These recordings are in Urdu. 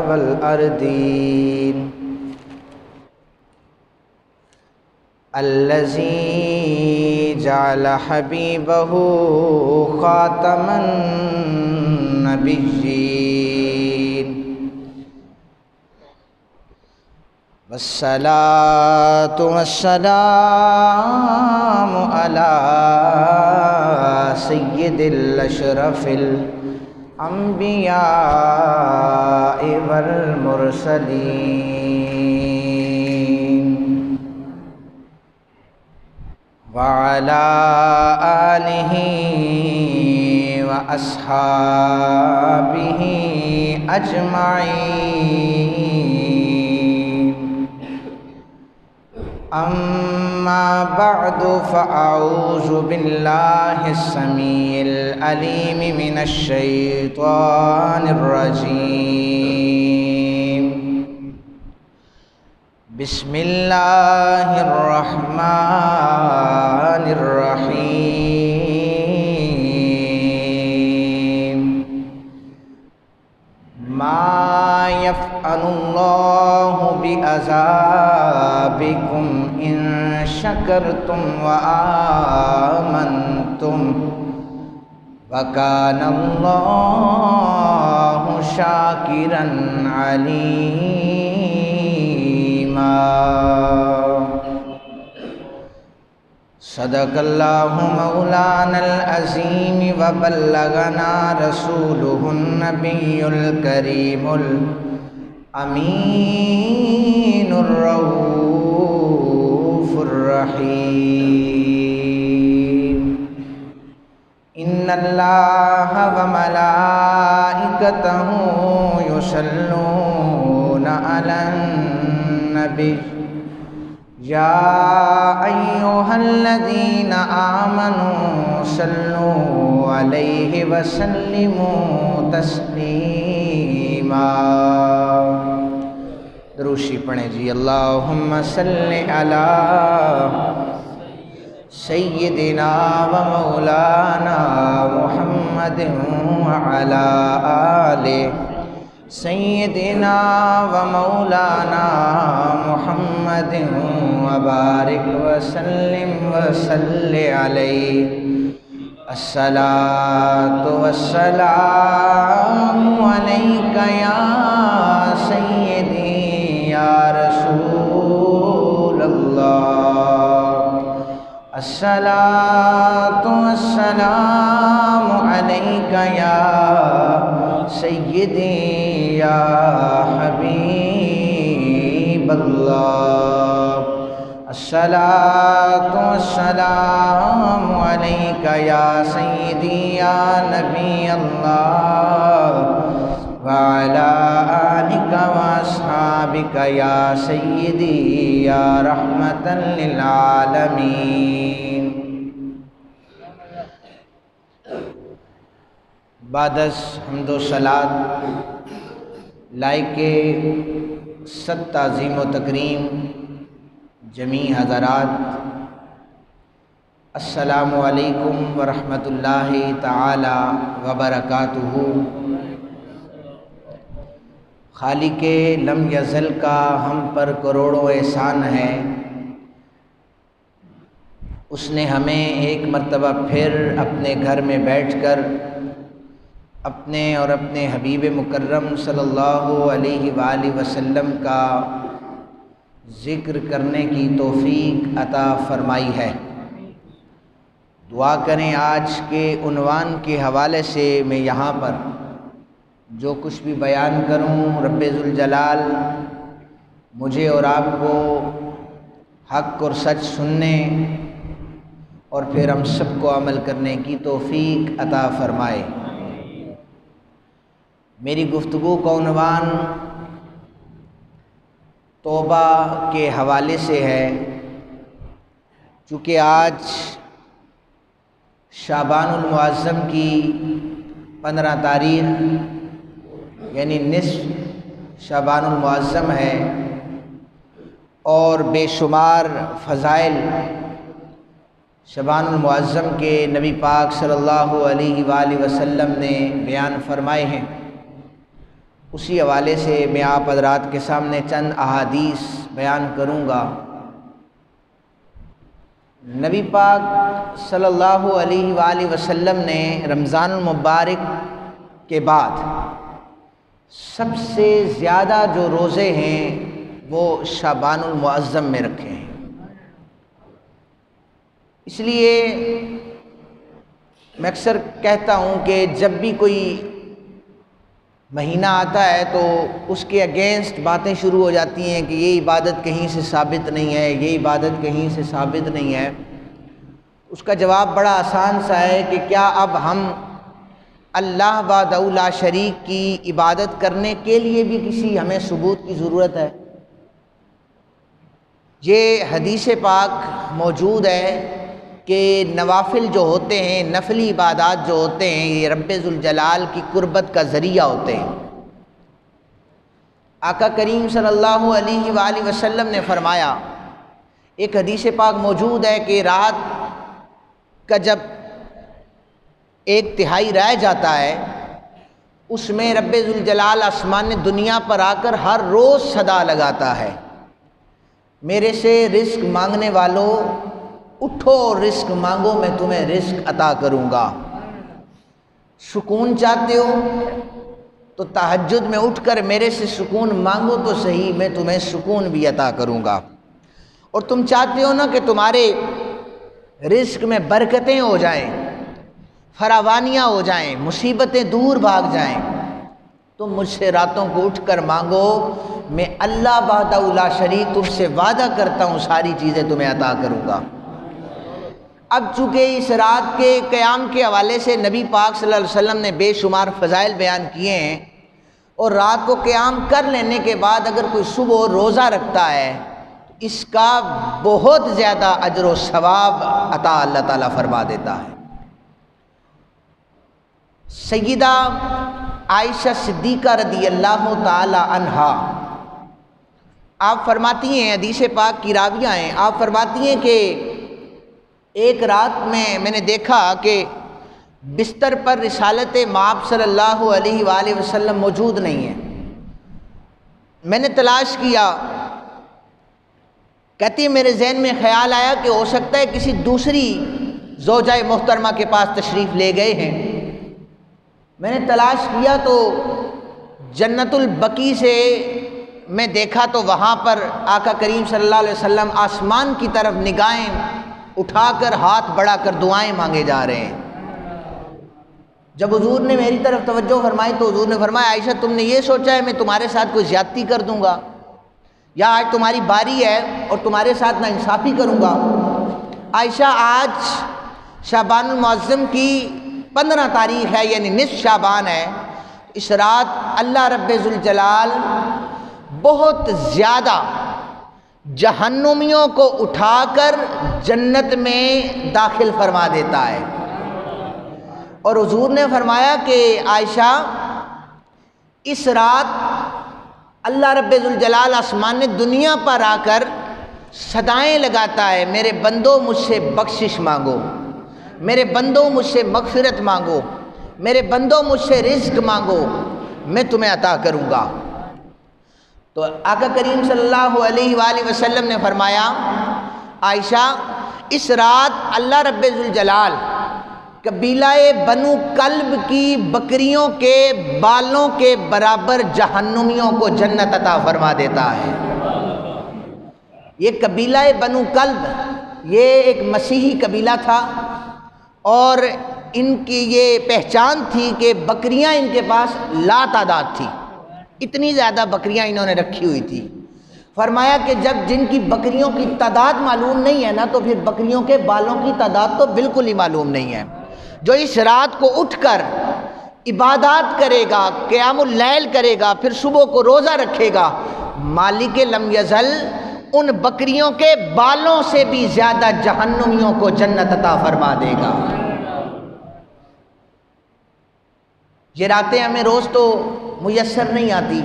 والأرضين الذي جعل حبيبه خاتم النبيين والصلاة والسلام على سيد الأشرف الأنبياء والمرسلين وعلى آله وأصحابه أجمعين. أما بعد فأعوذ بالله السميع العليم من الشيطان الرجيم. بسم الله الرحمن الرحيم. ما يفعل الله بعذابكم إن شكرتم وآمنتم وكان الله شاكرا عليما. صدق الله مولانا العظيم وبلغنا رسوله النبي الكريم الأمين الرؤوف الرحيم. إن الله وملائكته يصلون على النبي يا أيها الذين آمنوا صلوا عليه وسلموا تسلیما. دروشی پڑھیں جی. اللہم صلی علی سیدنا و مولانا محمد وعلی آل سیدنا و مولانا محمد وبارک وسلم وصلی علیہ. الصلاۃ والسلام علیک یا سیدی یا رسول اللہ. الصلاۃ والسلام علیک یا سیدی یا حبیب اللہ. الصلاۃ والسلام علیک یا سیدی یا نبی اللہ وعلی آلک واصحابک یا سیدی یا رحمتا للعالمین. بعد از حمد و صلات لائق صد تعظیم و تکریم جمیع حضرات، السلام علیکم ورحمۃ اللہ تعالی وبرکاتہ. خالق لم یزل کا ہم پر کروڑوں احسان ہے. اس نے ہمیں ایک مرتبہ پھر اپنے گھر میں بیٹھ کر اپنے اور اپنے حبیب مکرم صلی اللہ علیہ وآلہ وسلم کا ذکر کرنے کی توفیق عطا فرمائی ہے. دعا کریں آج کے عنوان کے حوالے سے میں یہاں پر جو کچھ بھی بیان کروں رب ذوالجلال مجھے اور آپ کو حق اور سچ سننے اور پھر ہم سب کو عمل کرنے کی توفیق عطا فرمائے. میری گفتگو کا عنوان توبہ کے حوالے سے ہے. چونکہ آج شعبان المعظم کی 15 تاریخ یعنی نصف شعبان المعظم ہے اور بے شمار فضائل شعبان المعظم کے نبی پاک صلی اللہ علیہ وآلہ وسلم نے بیان فرمائے ہیں. اسی حوالے سے میں آپ حضرات کے سامنے چند احادیث بیان کروں گا۔ نبی پاک صلی اللہ علیہ وآلہ وسلم نے رمضان المبارک کے بعد سب سے زیادہ جو روزے ہیں وہ شعبان المعظم میں رکھے ہیں۔ اس لیے میں اکثر کہتا ہوں کہ جب بھی کوئی مہینہ آتا ہے تو اس کے اگینسٹ باتیں شروع ہو جاتی ہیں کہ یہ عبادت کہیں سے ثابت نہیں ہے، یہ عبادت کہیں سے ثابت نہیں ہے۔ اس کا جواب بڑا آسان سا ہے کہ کیا اب ہم اللہ وحدہ لا شریک کی عبادت کرنے کے لیے بھی کسی ہمیں ثبوت کی ضرورت ہے؟ یہ حدیث پاک موجود ہے کہ نوافل جو ہوتے ہیں، نفلی عبادات جو ہوتے ہیں، یہ رب ذوالجلال کی قربت کا ذریعہ ہوتے ہیں۔ آقا کریم صلی اللہ علیہ وآلہ وسلم نے فرمایا، ایک حدیث پاک موجود ہے کہ رات کا جب ایک تہائی رہ جاتا ہے، اس میں رب ذوالجلال آسمان دنیا پر آ کر ہر روز صدا لگاتا ہے، میرے سے رزق مانگنے والوں اٹھو اور رزق مانگو، میں تمہیں رزق عطا کروں گا۔ سکون چاہتے ہو تو تہجد میں اٹھ کر میرے سے سکون مانگو تو صحیح، میں تمہیں سکون بھی عطا کروں گا۔ اور تم چاہتے ہو نا کہ تمہارے رزق میں برکتیں ہو جائیں، فراوانیاں ہو جائیں، مصیبتیں دور بھاگ جائیں، تم مجھ سے راتوں کو اٹھ کر مانگو، میں اللہ وحدہ لا شریک تم سے وعدہ کرتا ہوں ساری چیزیں تمہیں عطا کروں گا۔ اب چونکہ اس رات کے قیام کے حوالے سے نبی پاک صلی اللہ علیہ وسلم نے بے شمار فضائل بیان کیے ہیں، اور رات کو قیام کر لینے کے بعد اگر کوئی صبح روزہ رکھتا ہے تو اس کا بہت زیادہ اجر و ثواب عطا اللہ تعالیٰ فرما دیتا ہے۔ سیدہ عائشہ صدیقہ رضی اللہ تعالی عنہا آپ فرماتی ہیں، حدیث پاک کی راویہ ہیں، آپ فرماتی ہیں کہ ایک رات میں نے دیکھا کہ بستر پر رسالت مآب صلی اللہ علیہ وآلہ وسلم موجود نہیں ہے۔ میں نے تلاش کیا، کہتی ہے میرے ذہن میں خیال آیا کہ ہو سکتا ہے کسی دوسری زوجہ محترمہ کے پاس تشریف لے گئے ہیں۔ میں نے تلاش کیا تو جنت البقیع سے میں دیکھا تو وہاں پر آقا کریم صلی اللہ علیہ وسلم آسمان کی طرف نگاہیں اٹھا کر ہاتھ بڑھا کر دعائیں مانگے جا رہے ہیں۔ جب حضور نے میری طرف توجہ فرمائی تو حضور نے فرمایا، عائشہ تم نے یہ سوچا ہے میں تمہارے ساتھ کوئی زیادتی کر دوں گا، یا آج تمہاری باری ہے اور تمہارے ساتھ ناانصافی کروں گا؟ عائشہ آج شعبان المعظم کی 15 تاریخ ہے، یعنی نصف شعبان ہے۔ اس رات اللہ رب ذوالجلال بہت زیادہ جہنمیوں کو اٹھا کر جنت میں داخل فرما دیتا ہے۔ اور حضور نے فرمایا کہ عائشہ اس رات اللہ رب ذوالجلال آسمان دنیا پر آ کر صدائیں لگاتا ہے، میرے بندو مجھ سے بخشش مانگو، میرے بندو مجھ سے مغفرت مانگو، میرے بندو مجھ سے رزق مانگو، میں تمہیں عطا کروں گا۔ تو آقا کریم صلی اللہ علیہ وآلہ وسلم نے فرمایا، عائشہ اس رات اللہ رب ذوالجلال قبیلہ بنو کلب کی بکریوں کے بالوں کے برابر جہنمیوں کو جنت عطا فرما دیتا ہے۔ یہ قبیلہ بنو کلب یہ ایک مسیحی قبیلہ تھا، اور ان کی یہ پہچان تھی کہ بکریاں ان کے پاس لا تعداد تھی، اتنی زیادہ بکریاں انہوں نے رکھی ہوئی تھی۔ فرمایا کہ جب جن کی بکریوں کی تعداد معلوم نہیں ہے نا تو پھر بکریوں کے بالوں کی تعداد تو بالکل ہی معلوم نہیں ہے۔ جو اس رات کو اٹھ کر عبادات کرے گا، قیام اللیل کرے گا، پھر صبح کو روزہ رکھے گا، مالک لم یزل ان بکریوں کے بالوں سے بھی زیادہ جہنمیوں کو جنت عطا فرما دے گا۔ یہ راتیں ہمیں روز تو میسر نہیں آتی،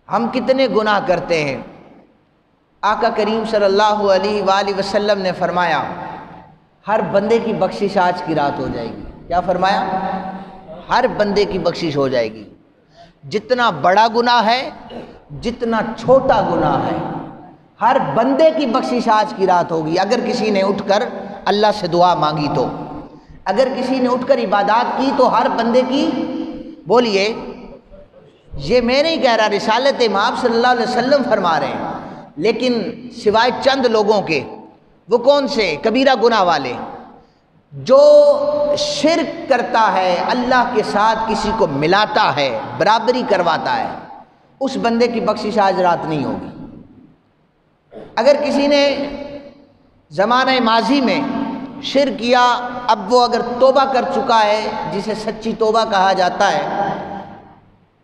ہم کتنے گناہ کرتے ہیں۔ آقا کریم صلی اللہ علیہ وآلہ وسلم نے فرمایا ہر بندے کی بخشش آج کی رات ہو جائے گی۔ کیا فرمایا؟ ہر بندے کی بخشش ہو جائے گی۔ جتنا بڑا گناہ ہے، جتنا چھوٹا گناہ ہے، ہر بندے کی بخشش آج کی رات ہوگی۔ اگر کسی نے اٹھ کر اللہ سے دعا مانگی تو، اگر کسی نے اٹھ کر عبادات کی تو ہر بندے کی، بولیے، یہ میں نہیں کہہ رہا، رسالت امام صلی اللہ علیہ وسلم فرما رہے ہیں۔ لیکن سوائے چند لوگوں کے، وہ کون سے؟ کبیرہ گناہ والے، جو شرک کرتا ہے، اللہ کے ساتھ کسی کو ملاتا ہے، برابری کرواتا ہے، اس بندے کی بخشش آج رات نہیں ہوگی۔ اگر کسی نے زمانہ ماضی میں شرک کیا، اب وہ اگر توبہ کر چکا ہے، جسے سچی توبہ کہا جاتا ہے،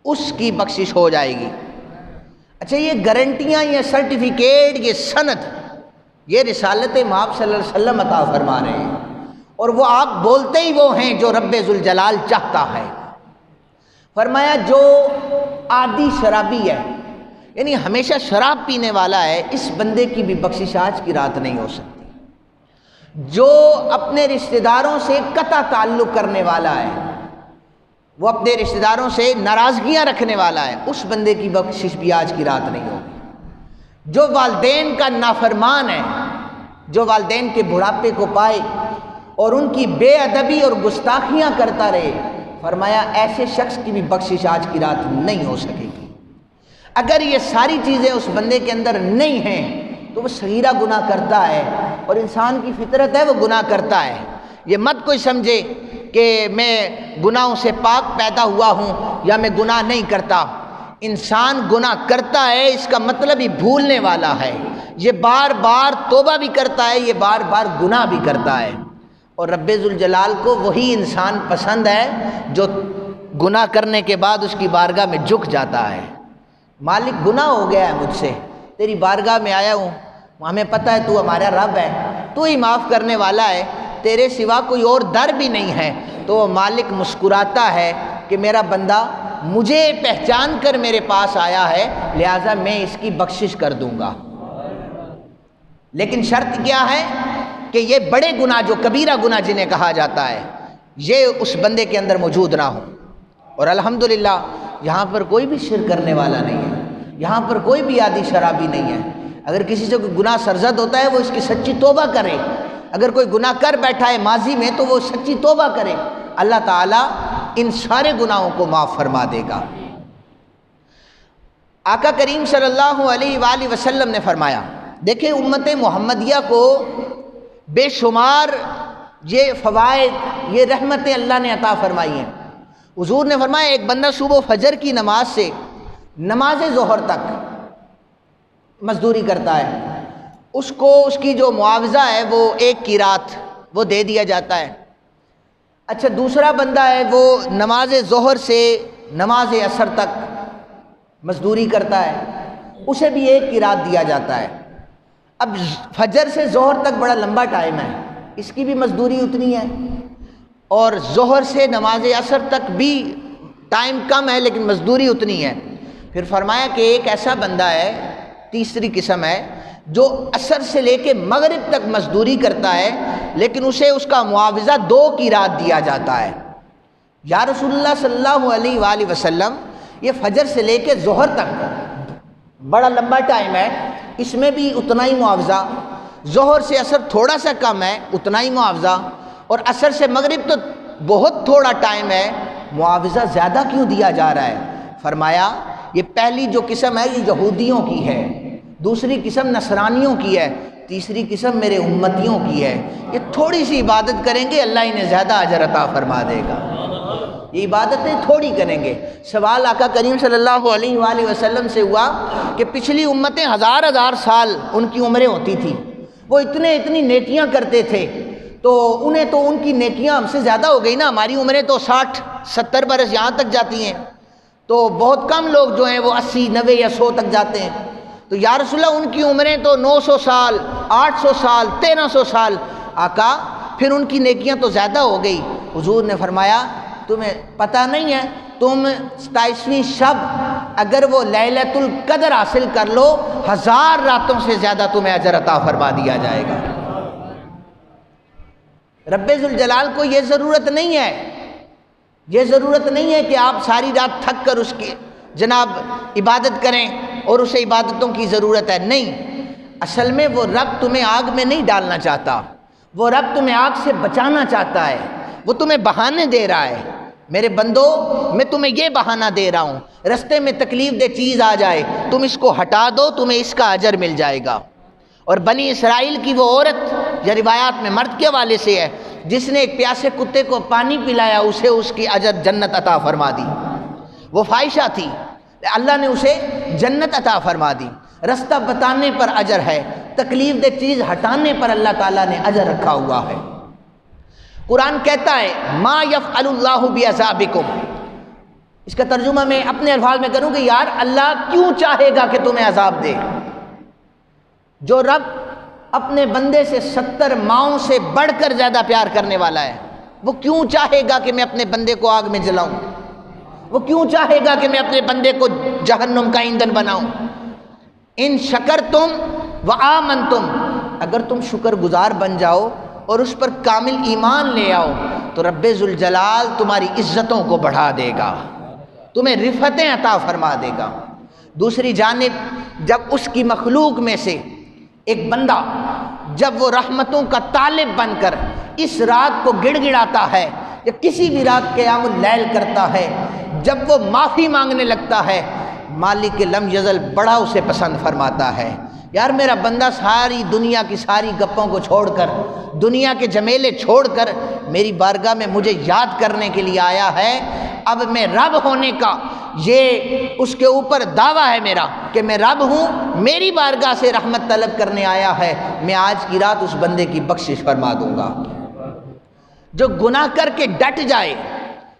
اس کی بخشش ہو جائے گی۔ اچھا، یہ گارنٹیاں، یہ سرٹیفکیٹ، یہ سند، یہ رسالت مآب صلی اللہ علیہ وسلم عطا فرما رہے ہیں، اور وہ آپ بولتے ہی وہ ہیں جو رب ذوالجلال چاہتا ہے۔ فرمایا جو عادی شرابی ہے، یعنی ہمیشہ شراب پینے والا ہے، اس بندے کی بھی بخشش آج کی رات نہیں ہو سکتی۔ جو اپنے رشتہ داروں سے قطع تعلق کرنے والا ہے، وہ اپنے رشتہ داروں سے ناراضگیاں رکھنے والا ہے، اس بندے کی بخشش بھی آج کی رات نہیں ہوگی۔ جو والدین کا نافرمان ہے، جو والدین کے بڑھاپے کو پائے اور ان کی بے ادبی اور گستاخیاں کرتا رہے، فرمایا ایسے شخص کی بھی بخشش آج کی رات نہیں ہو سکے گی۔ اگر یہ ساری چیزیں اس بندے کے اندر نہیں ہیں تو وہ صغیرہ گناہ کرتا ہے، اور انسان کی فطرت ہے وہ گناہ کرتا ہے۔ یہ مت کوئی سمجھے کہ میں گناہوں سے پاک پیدا ہوا ہوں یا میں گناہ نہیں کرتا۔ انسان گناہ کرتا ہے، اس کا مطلب ہی بھولنے والا ہے۔ یہ بار بار توبہ بھی کرتا ہے، یہ بار بار گناہ بھی کرتا ہے، اور رب ذوالجلال کو وہی انسان پسند ہے جو گناہ کرنے کے بعد اس کی بارگاہ میں جھک جاتا ہے۔ مالک گناہ ہو گیا ہے مجھ سے، تیری بارگاہ میں آیا ہوں، ہمیں پتہ ہے تو ہمارا رب ہے، تو ہی معاف کرنے والا ہے، تیرے سوا کوئی اور در بھی نہیں ہے، تو وہ مالک مسکراتا ہے کہ میرا بندہ مجھے پہچان کر میرے پاس آیا ہے، لہٰذا میں اس کی بخشش کر دوں گا۔ لیکن شرط کیا ہے کہ یہ بڑے گناہ، جو کبیرہ گناہ جنہیں کہا جاتا ہے، یہ اس بندے کے اندر موجود نہ ہو۔ اور الحمدللہ یہاں پر کوئی بھی شرک کرنے والا نہیں ہے، یہاں پر کوئی بھی عادی شرابی نہیں ہے۔ اگر کسی سے کوئی گناہ سرزد ہوتا ہے وہ اس کی سچی توبہ کرے، اگر کوئی گناہ کر بیٹھا ہے ماضی میں تو وہ سچی توبہ کرے، اللہ تعالیٰ ان سارے گناہوں کو معاف فرما دے گا۔ آقا کریم صلی اللہ علیہ وآلہ وسلم نے فرمایا، دیکھیں امت محمدیہ کو بے شمار یہ فوائد، یہ رحمتیں اللہ نے عطا فرمائی ہیں۔ حضور نے فرمایا ایک بندہ صبح فجر کی نماز سے نماز ظہر تک مزدوری کرتا ہے، اس کو اس کی جو معاوضہ ہے وہ ایک قیرات وہ دے دیا جاتا ہے۔ اچھا، دوسرا بندہ ہے وہ نماز ظہر سے نماز عصر تک مزدوری کرتا ہے، اسے بھی ایک قیرات دیا جاتا ہے۔ اب فجر سے ظہر تک بڑا لمبا ٹائم ہے، اس کی بھی مزدوری اتنی ہے، اور ظہر سے نماز عصر تک بھی ٹائم کم ہے لیکن مزدوری اتنی ہے۔ پھر فرمایا کہ ایک ایسا بندہ ہے، تیسری قسم ہے، جو عصر سے لے کے مغرب تک مزدوری کرتا ہے لیکن اسے اس کا معاوضہ 2 قیرات دیا جاتا ہے۔ یا رسول اللہ صلی اللہ علیہ وآلہ وسلم، یہ فجر سے لے کے ظہر تک بڑا لمبا ٹائم ہے، اس میں بھی اتنا ہی معاوضہ، ظہر سے عصر تھوڑا سا کم ہے، اتنا ہی معاوضہ، اور عصر سے مغرب تو بہت تھوڑا ٹائم ہے، معاوضہ زیادہ کیوں دیا جا رہا ہے؟ فرمایا یہ پہلی جو قسم ہے یہ یہودیوں کی ہے، دوسری قسم نصرانیوں کی ہے، تیسری قسم میرے امتیوں کی ہے۔ یہ تھوڑی سی عبادت کریں گے اللہ انہیں زیادہ اجر عطا فرما دے گا، یہ عبادتیں تھوڑی کریں گے۔ سوال آقا کریم صلی اللہ علیہ وآلہ وسلم سے ہوا کہ پچھلی امتیں ہزار ہزار سال ان کی عمریں ہوتی تھی، وہ اتنی نیکیاں کرتے تھے، تو انہیں تو ان کی نیکیاں ہم سے زیادہ ہو گئی نا، ہماری عمریں تو 60-70 برس یہاں تک جاتی ہیں، تو بہت کم لوگ جو ہیں وہ 80, 90 یا 100 تک جاتے ہیں۔ تو یا رسول اللہ ان کی عمریں تو 900 سال 800 سال 1300 سال، آقا پھر ان کی نیکیاں تو زیادہ ہو گئی۔ حضور نے فرمایا تمہیں پتہ نہیں ہے، تم 27ویں شب اگر وہ لیلۃ القدر حاصل کر لو، 1000 راتوں سے زیادہ تمہیں اجر عطا فرما دیا جائے گا۔ رب ذوالجلال کو یہ ضرورت نہیں ہے، یہ ضرورت نہیں ہے کہ آپ ساری رات تھک کر اس کے جناب عبادت کریں اور اسے عبادتوں کی ضرورت ہے، نہیں، اصل میں وہ رب تمہیں آگ میں نہیں ڈالنا چاہتا، وہ رب تمہیں آگ سے بچانا چاہتا ہے، وہ تمہیں بہانے دے رہا ہے۔ میرے بندو، میں تمہیں یہ بہانہ دے رہا ہوں، رستے میں تکلیف دہ چیز آ جائے تم اس کو ہٹا دو، تمہیں اس کا اجر مل جائے گا۔ اور بنی اسرائیل کی وہ عورت، یا روایات میں مرد کے حوالے سے ہے، جس نے ایک پیاسے کتے کو پانی پلایا، اسے اس کی اجر جنت عطا فرما دی۔ وہ فائشہ تھی، اللہ نے اسے جنت عطا فرما دی۔ رستہ بتانے پر اجر ہے، تکلیف دہ چیز ہٹانے پر اللہ تعالیٰ نے اجر رکھا ہوا ہے۔ قرآن کہتا ہے ما یفعل اللہ بعذابکم، اس کا ترجمہ میں اپنے الفاظ میں کروں کہ یار اللہ کیوں چاہے گا کہ تمہیں عذاب دے؟ جو رب اپنے بندے سے 70 ماؤں سے بڑھ کر زیادہ پیار کرنے والا ہے، وہ کیوں چاہے گا کہ میں اپنے بندے کو آگ میں جلاؤں؟ وہ کیوں چاہے گا کہ میں اپنے بندے کو جہنم کا ایندھن بناؤں؟ ان شکرتم وآمنتم، اگر تم شکر گزار بن جاؤ اور اس پر کامل ایمان لے آؤ تو رب ذوالجلال تمہاری عزتوں کو بڑھا دے گا، تمہیں رفعتیں عطا فرما دے گا۔ دوسری جانب جب اس کی مخلوق میں سے ایک بندہ، جب وہ رحمتوں کا طالب بن کر اس رات کو گڑ گڑاتا ہے یا کسی بھی رات قیام اللیل کرتا ہے، جب وہ معافی مانگنے لگتا ہے، مالک لم یزل بڑا اسے پسند فرماتا ہے۔ یار میرا بندہ ساری دنیا کی ساری گپوں کو چھوڑ کر، دنیا کے جھمیلے چھوڑ کر میری بارگاہ میں مجھے یاد کرنے کے لیے آیا ہے۔ اب میں رب ہونے کا یہ اس کے اوپر دعویٰ ہے میرا کہ میں رب ہوں، میری بارگاہ سے رحمت طلب کرنے آیا ہے، میں آج کی رات اس بندے کی بخشش فرما دوں گا۔ جو گناہ کر کے ڈٹ جائے،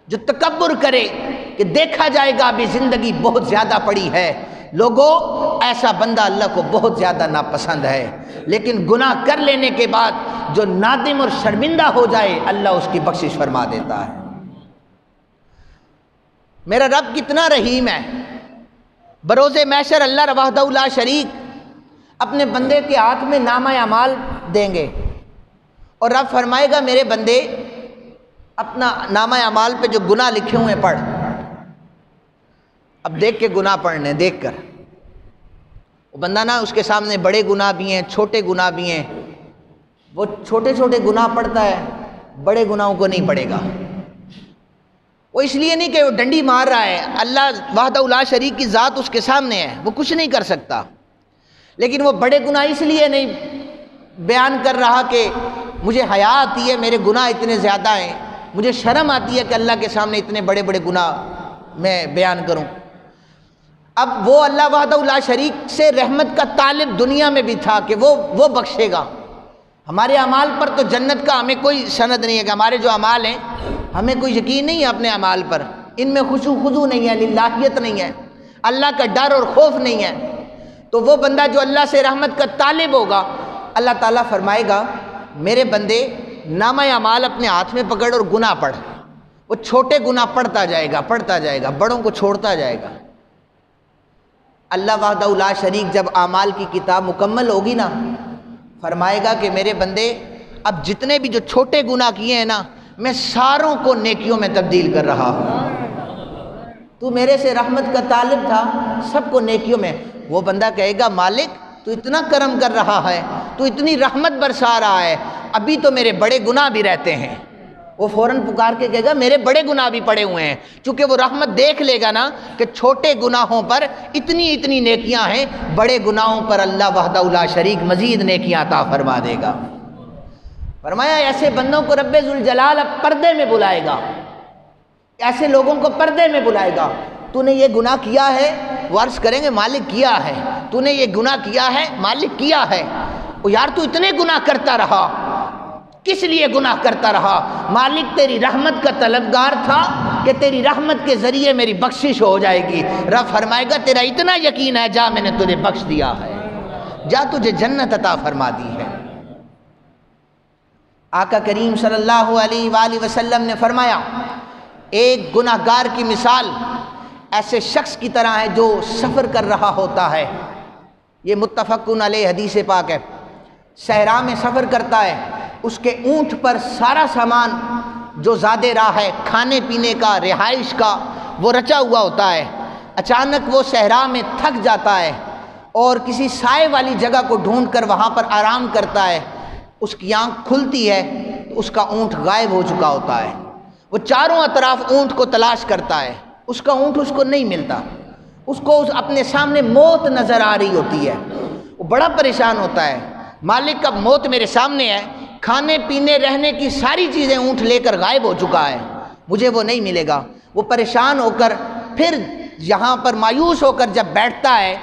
جو تکبر کرے کہ دیکھا جائے گا ابھی زندگی بہت زیادہ پڑی ہے، لوگوں ایسا بندہ اللہ کو بہت زیادہ ناپسند ہے۔ لیکن گناہ کر لینے کے بعد جو نادم اور شرمندہ ہو جائے، اللہ اس کی بخشش فرما دیتا ہے۔ میرا رب کتنا رحیم ہے، بروز محشر اللہ وحدہ لا شریک اپنے بندے کے ہاتھ میں نامہ اعمال دیں گے اور رب فرمائے گا میرے بندے اپنا نامہ اعمال پہ جو گناہ لکھے ہوئے پڑھ۔ اب دیکھ کے گناہ پڑھنے، دیکھ کر وہ بندہ نا، اس کے سامنے بڑے گناہ بھی ہیں، چھوٹے گناہ بھی ہیں، وہ چھوٹے چھوٹے گناہ پڑھتا ہے، بڑے گناہوں کو نہیں پڑھے گا۔ وہ اس لیے نہیں کہ وہ ڈنڈی مار رہا ہے، اللہ وحدہ لا شریک کی ذات اس کے سامنے ہے، وہ کچھ نہیں کر سکتا، لیکن وہ بڑے گناہ اس لیے نہیں بیان کر رہا کہ مجھے حیا آتی ہے، میرے گناہ اتنے زیادہ ہیں، مجھے شرم آتی ہے کہ اللہ کے سامنے اتنے بڑے بڑے گناہ میں بیان کروں۔ اب وہ اللہ وحدہ لا شریک سے رحمت کا طالب دنیا میں بھی تھا کہ وہ بخشے گا۔ ہمارے اعمال پر تو جنت کا ہمیں کوئی سند نہیں ہے کہ ہمارے جو اعمال ہیں ہمیں کوئی یقین نہیں ہے اپنے اعمال پر، ان میں خشوع خضوع نہیں ہے، للہیت نہیں ہے، اللہ کا ڈر اور خوف نہیں ہے۔ تو وہ بندہ جو اللہ سے رحمت کا طالب ہوگا، اللہ تعالیٰ فرمائے گا میرے بندے نامہ اعمال اپنے ہاتھ میں پکڑ اور گناہ پڑھ۔ وہ چھوٹے گناہ پڑھتا جائے گا، بڑوں کو چھوڑتا جائے گا۔ اللہ وحدہ لا شریک جب اعمال کی کتاب مکمل ہوگی نا، فرمائے گا کہ میرے بندے اب جتنے بھی جو چھوٹے گناہ کیے ہیں نا، میں ساروں کو نیکیوں میں تبدیل کر رہا ہوں۔ تو میرے سے رحمت کا طالب تھا، سب کو نیکیوں میں۔ وہ بندہ کہے گا مالک تو اتنا کرم کر رہا ہے، تو اتنی رحمت برسا رہا ہے، ابھی تو میرے بڑے گناہ بھی رہتے ہیں۔ وہ فوراً پکار کے کہے گا میرے بڑے گناہ بھی پڑے ہوئے ہیں، چونکہ وہ رحمت دیکھ لے گا نا کہ چھوٹے گناہوں پر اتنی نیکیاں ہیں، بڑے گناہوں پر اللہ وحدہ لا شریک مزید نیکیاں عطا فرما دے گا۔ فرمایا ایسے بندوں کو رب ذوالجلال اب پردے میں بلائے گا، ایسے لوگوں کو پردے میں بلائے گا۔ تو نے یہ گناہ کیا ہے؟ وہ عرض کریں گے مالک کیا ہے۔ تو نے یہ گناہ کیا ہے؟ مالک کیا ہے۔ وہ یار تو اتنے گناہ کرتا رہا، کس لیے گناہ کرتا رہا؟ مالک تیری رحمت کا طلبگار تھا کہ تیری رحمت کے ذریعے میری بخشش ہو جائے گی۔ رب فرمائے گا تیرا اتنا یقین ہے، جا میں نے تجھے بخش دیا ہے، جا تجھے جنت عطا فرما دی ہے۔ آقا کریم صلی اللہ علیہ وآلہ وسلم نے فرمایا ایک گناہ گار کی مثال ایسے شخص کی طرح ہے جو سفر کر رہا ہوتا ہے۔ یہ متفقن علیہ حدیث پاک ہے۔ صحرا میں سفر کرتا ہے، اس کے اونٹ پر سارا سامان جو زاد راہ ہے، کھانے پینے کا، رہائش کا، وہ رچا ہوا ہوتا ہے۔ اچانک وہ صحرا میں تھک جاتا ہے اور کسی سائے والی جگہ کو ڈھونڈ کر وہاں پر آرام کرتا ہے، اس کی آنکھ کھلتی ہے تو اس کا اونٹ غائب ہو چکا ہوتا ہے۔ وہ چاروں اطراف اونٹ کو تلاش کرتا ہے، اس کا اونٹ اس کو نہیں ملتا، اس کو اپنے سامنے موت نظر آ رہی ہوتی ہے۔ وہ بڑا پریشان ہوتا ہے، مالک اب موت میرے سامنے ہے، کھانے پینے رہنے کی ساری چیزیں اونٹ لے کر غائب ہو چکا ہے، مجھے وہ نہیں ملے گا۔ وہ پریشان ہو کر پھر یہاں پر مایوس ہو کر جب بیٹھتا ہے،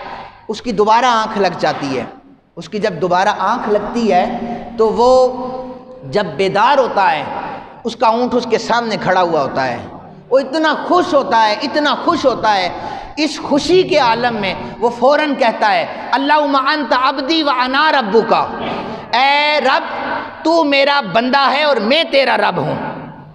اس کی دوبارہ آنکھ لگ جاتی ہے۔ اس کی جب دوبارہ آنکھ لگتی ہے تو وہ جب بیدار ہوتا ہے، اس کا اونٹ اس کے سامنے کھڑا ہوا ہوتا ہے۔ وہ اتنا خوش ہوتا ہے، اتنا خوش ہوتا ہے، اس خوشی کے عالم میں وہ فوراً کہتا ہے اللہم انت عبدی وانا ربک، اے رب تو میرا بندہ ہے اور میں تیرا رب ہوں۔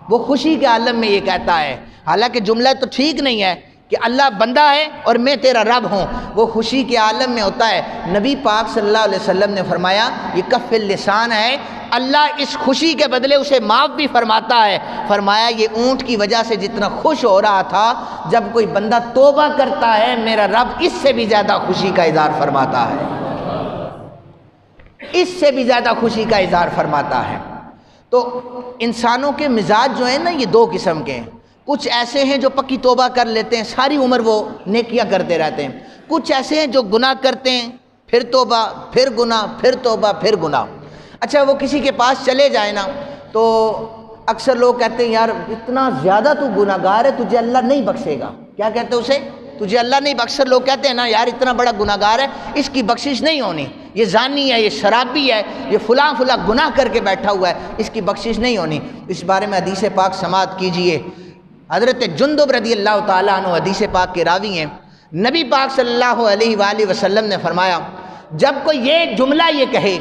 وہ خوشی کے عالم میں یہ کہتا ہے، حالانکہ جملہ تو ٹھیک نہیں ہے کہ اللہ بندہ ہے اور میں تیرا رب ہوں، وہ خوشی کے عالم میں ہوتا ہے۔ نبی پاک صلی اللہ علیہ وسلم نے فرمایا یہ کف اللسان ہے، اللہ اس خوشی کے بدلے اسے معاف بھی فرماتا ہے۔ فرمایا یہ اونٹ کی وجہ سے جتنا خوش ہو رہا تھا، جب کوئی بندہ توبہ کرتا ہے میرا رب اس سے بھی زیادہ خوشی کا اظہار فرماتا ہے، اس سے بھی زیادہ خوشی کا اظہار فرماتا ہے۔ تو انسانوں کے مزاج جو ہیں نا یہ دو قسم کے ہیں، کچھ ایسے ہیں جو پکی توبہ کر لیتے ہیں، ساری عمر وہ نیکیاں کرتے رہتے ہیں، کچھ ایسے ہیں جو گناہ کرتے ہیں پھر توبہ پھر گناہ پھر توبہ پھر گناہ۔ اچھا وہ کسی کے پاس چلے جائیں نا تو اکثر لوگ کہتے ہیں یار اتنا زیادہ تو گناہ گار ہے، تجھے اللہ نہیں بخشے گا۔ کیا کہتے ہیں اسے؟ تجھے اللہ نہیں بخش۔ اکثر لوگ کہتے ہیں نا یار اتنا بڑا گناہ گار ہے، اس کی بخشش نہیں ہونی، یہ زانی ہے، یہ شرابی ہے، یہ فلاں فلاں گناہ کر کے بیٹھا ہوا ہے، اس کی بخشش نہیں ہونی۔ اس بارے میں حدیث پاک سماعت کیجئے۔ حضرت جندب رضی اللہ تعالیٰ عنہ حدیث پاک کے راوی ہیں، نبی پاک صلی اللہ علیہ وآلہ وسلم نے فرمایا جب کوئی یہ جملہ یہ کہے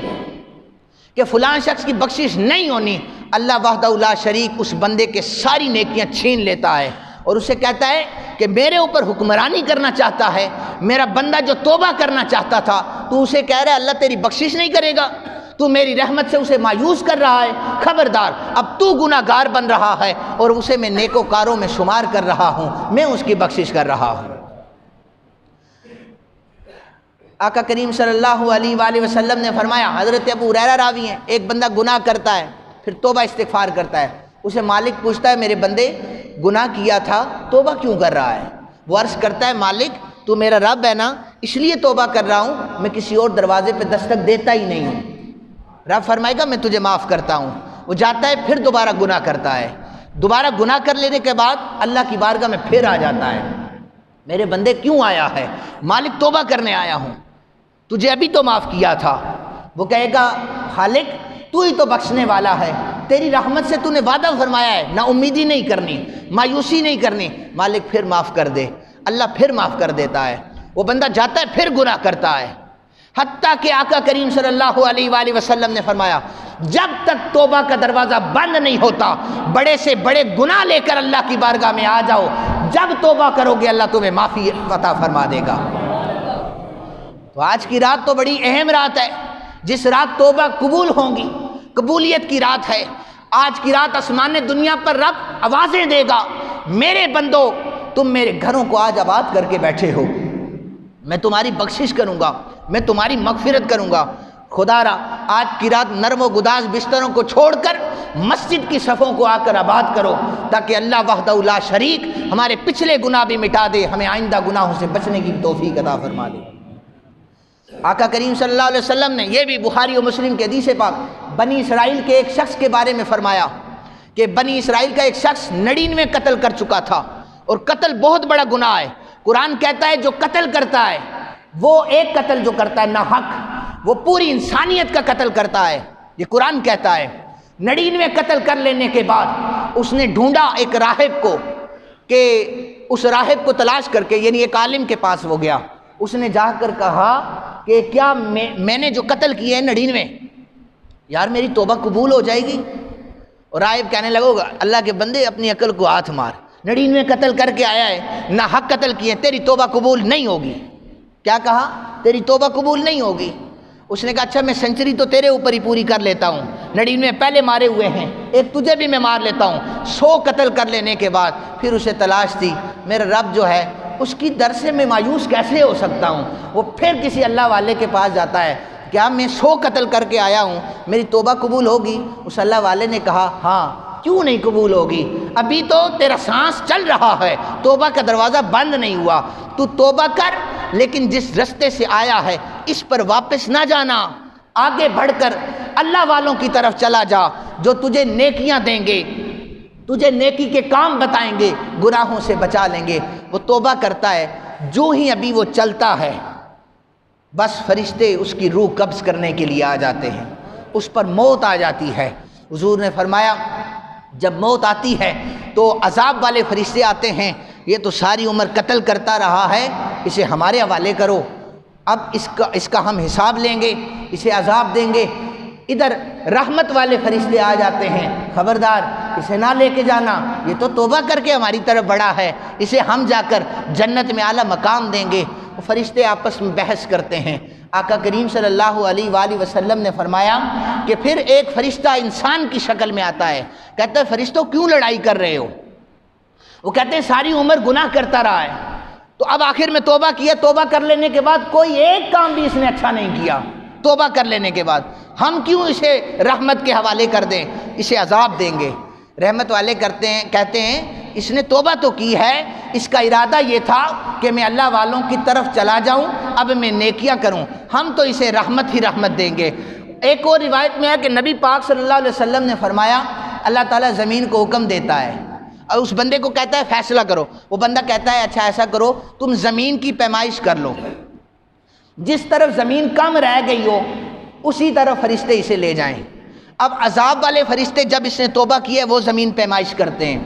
کہ فلاں شخص کی بخشش نہیں ہونی، اللہ وحدہ لا شریک اس بندے کے ساری نیکیاں چھین لیتا ہے اور اسے کہتا ہے کہ میرے اوپر حکمرانی کرنا چاہتا ہے، میرا بندہ جو توبہ کرنا چاہتا تھا تو اسے کہہ رہا ہے اللہ تیری بخشش نہیں کرے گا، تو میری رحمت سے اسے مایوس کر رہا ہے، خبردار اب تو گناہ گار بن رہا ہے اور اسے میں نیکوکاروں میں شمار کر رہا ہوں، میں اس کی بخشش کر رہا ہوں۔ آقا کریم صلی اللہ علیہ وآلہ وسلم نے فرمایا، حضرت ابو ہریرہ راوی ہیں، ایک بندہ گناہ کرتا ہے پھر توبہ استغفار کرتا ہے، اسے مالک پوچھتا ہے میرے بندے گناہ کیا تھا توبہ کیوں کر رہا ہے؟ وہ عرض کرتا ہے مالک تو میرا رب ہے نا، اس لیے توبہ کر رہا ہوں، میں کسی اور دروازے پہ دستک دیتا ہی نہیں ہوں۔ رب فرمائے گا میں تجھے معاف کرتا ہوں۔ وہ جاتا ہے پھر دوبارہ گناہ کرتا ہے، دوبارہ گناہ کر لینے کے بعد اللہ کی بارگاہ میں پھر آ جاتا ہے، میرے بندے کیوں آیا ہے؟ مالک توبہ کرنے آیا ہوں، تجھے ابھی تو معاف کیا تھا۔ وہ کہے گا خالق تو ہی تو بخشنے والا ہے، تیری رحمت سے تو نے وعدہ فرمایا ہے، نا امیدی نہیں کرنی، مایوسی نہیں کرنی، مالک پھر معاف کر دے۔ اللہ پھر معاف کر دیتا ہے، وہ بندہ جاتا ہے پھر گناہ کرتا ہے، حتیٰ کہ آقا کریم صلی اللہ علیہ وآلہ وسلم نے فرمایا جب تک توبہ کا دروازہ بند نہیں ہوتا بڑے سے بڑے گناہ لے کر اللہ کی بارگاہ میں آ جاؤ، جب توبہ کرو گے اللہ تمہیں معافی عطا فرما دے گا۔ تو آج کی رات تو بڑی اہم رات ہے، جس رات توبہ قبول ہوں گی، قبولیت کی رات ہے۔ آج کی رات آسمان دنیا پر رب آوازیں دے گا، میرے بندو تم میرے گھروں کو آج آباد کر کے بیٹھے ہو، میں تمہاری بخشش کروں گا، میں تمہاری مغفرت کروں گا۔ خدا را آج کی رات نرم و گداز بستروں کو چھوڑ کر مسجد کی صفوں کو آ کر آباد کرو، تاکہ اللہ وحدہ لا شریک ہمارے پچھلے گناہ بھی مٹا دے، ہمیں آئندہ گناہوں سے بچنے کی توفیق عطا فرما دے۔ آقا کریم صلی اللہ علیہ وسلم نے یہ بھی بخاری و مسلم کے حدیث پاک بنی اسرائیل کے ایک شخص کے بارے میں فرمایا کہ بنی اسرائیل کا ایک شخص 99 قتل کر چکا تھا، اور قتل بہت بڑا گناہ ہے۔ قرآن کہتا ہے جو قتل کرتا ہے وہ ایک قتل جو کرتا ہے ناحق، وہ پوری انسانیت کا قتل کرتا ہے، یہ قرآن کہتا ہے۔ 99 قتل کر لینے کے بعد اس نے ڈھونڈا ایک راہب کو، کہ اس راہب کو تلاش کر کے یعنی ایک عالم کے پاس وہ گیا، اس نے جا کر کہا کہ کیا میں نے جو قتل کیے ہیں 99 یار میری توبہ قبول ہو جائے گی؟ اور راہب کہنے لگا اللہ کے بندے اپنی عقل کو ہاتھ مار، 99 قتل کر کے آیا ہے، نہ حق قتل کیے، تیری توبہ قبول نہیں ہوگی۔ کیا کہا؟ تیری توبہ قبول نہیں ہوگی۔ اس نے کہا اچھا میں سینچری تو تیرے اوپر ہی پوری کر لیتا ہوں، 99 پہلے مارے ہوئے ہیں، ایک تجھے بھی میں مار لیتا ہوں۔ 100 قتل کر لینے کے بعد پھر اسے تلاش تھی، میرا رب جو ہے اس کی در سے میں مایوس کیسے ہو سکتا ہوں؟ وہ پھر کسی اللہ والے کے پاس جاتا ہے، کیا میں 100 قتل کر کے آیا ہوں، میری توبہ قبول ہوگی؟ اس اللہ والے نے کہا ہاں، کیوں نہیں قبول ہوگی؟ ابھی تو تیرا سانس چل رہا ہے، توبہ کا دروازہ بند نہیں ہوا، تو توبہ کر، لیکن جس رستے سے آیا ہے اس پر واپس نہ جانا، آگے بڑھ کر اللہ والوں کی طرف چلا جا جو تجھے نیکیاں دیں گے، تجھے نیکی کے کام بتائیں گے، گناہوں سے بچا لیں گے۔ وہ توبہ کرتا ہے، جو ہی ابھی وہ چلتا ہے بس فرشتے اس کی روح قبض کرنے کے لیے آ جاتے ہیں، اس پر موت آ جاتی ہے۔ حضور نے فرمایا جب موت آتی ہے تو عذاب والے فرشتے آتے ہیں، یہ تو ساری عمر قتل کرتا رہا ہے، اسے ہمارے حوالے کرو، اب اس کا ہم حساب لیں گے، اسے عذاب دیں گے۔ ادھر رحمت والے فرشتے آ جاتے ہیں، خبردار اسے نہ لے کے جانا، یہ تو توبہ کر کے ہماری طرف بڑھا ہے، اسے ہم جا کر جنت میں اعلیٰ مقام دیں گے۔ وہ فرشتے آپس میں بحث کرتے ہیں۔ آقا کریم صلی اللہ علیہ وآلہ وسلم نے فرمایا کہ پھر ایک فرشتہ انسان کی شکل میں آتا ہے، کہتا ہے فرشتوں کیوں لڑائی کر رہے ہو؟ وہ کہتے ہیں ساری عمر گناہ کرتا رہا ہے، تو اب آخر میں توبہ کیا، توبہ کر لینے کے بعد کوئی ایک کام بھی اس نے اچھا نہیں کیا، توبہ کر لینے کے بعد ہم کیوں اسے رحمت کے حوالے کر دیں، اسے عذاب دیں گے؟ رحمت والے کہتے ہیں اس نے توبہ تو کی ہے، اس کا ارادہ یہ تھا کہ میں اللہ والوں کی طرف چلا جاؤں، اب میں نیکیاں کروں، ہم تو اسے رحمت ہی رحمت دیں گے۔ ایک اور روایت میں ہے کہ نبی پاک صلی اللہ علیہ وسلم نے فرمایا اللہ تعالیٰ زمین کو حکم دیتا ہے اور اس بندے کو کہتا ہے فیصلہ کرو، وہ بندہ کہتا ہے اچھا ایسا کرو تم زمین کی پیمائش کر لو، جس طرف زمین کم رہ گئی ہو اسی طرف فرشتے اسے لے جائیں۔ اب عذاب والے فرشتے جب اس نے توبہ کی ہے وہ زمین پیمائش کرتے ہیں،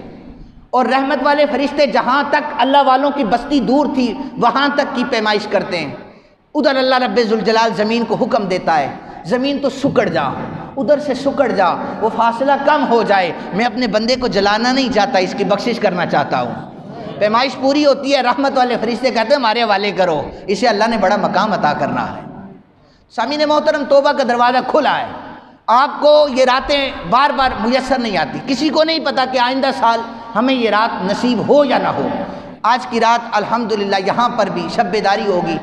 اور رحمت والے فرشتے جہاں تک اللہ والوں کی بستی دور تھی وہاں تک کی پیمائش کرتے ہیں۔ ادھر اللہ رب ذوالجلال زمین کو حکم دیتا ہے زمین تو سکڑ جا، ادھر سے سکڑ جا، وہ فاصلہ کم ہو جائے، میں اپنے بندے کو جلانا نہیں چاہتا، اس کی بخشش کرنا چاہتا ہوں۔ پیمائش پوری ہوتی ہے، رحمت والے فرشتے کہتے ہیں ہمارے حوالے کرو، اسے اللہ نے بڑا مقام عطا کرنا ہے۔ سامعین محترم، توبہ کا دروازہ کھلا ہے، آپ کو یہ راتیں بار بار میسر نہیں آتی، کسی کو نہیں پتا کہ آئندہ سال ہمیں یہ رات نصیب ہو یا نہ ہو۔ آج کی رات الحمدللہ یہاں پر بھی شب بیداری ہوگی،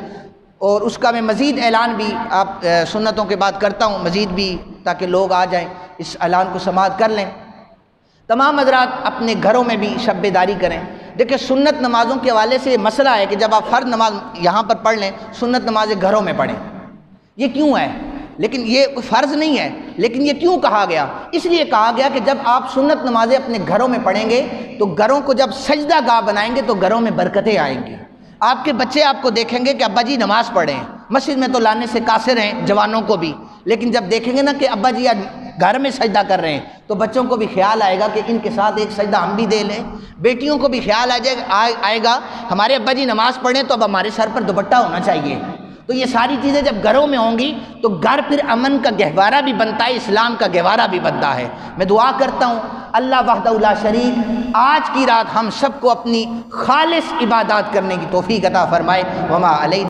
اور اس کا میں مزید اعلان بھی آپ سنتوں کے بعد کرتا ہوں، مزید بھی تاکہ لوگ آ جائیں، اس اعلان کو سماعت کر لیں۔ تمام حضرات اپنے گھروں میں بھی شب بیداری کریں۔ دیکھیں سنت نمازوں کے حوالے سے یہ مسئلہ ہے کہ جب آپ فرض نماز یہاں پر پڑھ لیں، سنت نمازیں گھروں میں پڑھیں، یہ کیوں ہے؟ لیکن یہ کوئی فرض نہیں ہے، لیکن یہ کیوں کہا گیا؟ اس لیے کہا گیا کہ جب آپ سنت نمازیں اپنے گھروں میں پڑھیں گے تو گھروں کو جب سجدہ گاہ بنائیں گے تو گھروں میں برکتیں آئیں گی۔ آپ کے بچے آپ کو دیکھیں گے کہ ابا جی نماز پڑھیں، مسجد میں تو لانے سے قاصر ہیں جوانوں کو بھی، لیکن جب دیکھیں گے نا کہ ابا جی گھر میں سجدہ کر رہے ہیں تو بچوں کو بھی خیال آئے گا کہ ان کے ساتھ ایک سجدہ ہم بھی دے لیں، بیٹیوں کو بھی خیال آئے گا ہمارے ابا جی نماز پڑھیں تو اب ہمارے سر پر دوپٹہ ہونا چاہیے۔ تو یہ ساری چیزیں جب گھروں میں ہوں گی تو گھر پھر امن کا گہوارہ بھی بنتا ہے، اسلام کا گہوارہ بھی بنتا ہے۔ میں دعا کرتا ہوں اللہ وحدہ لا شریک آج کی رات ہم سب کو اپنی خالص عبادات کرنے کی توفیق عطا فرمائے۔ وما علینا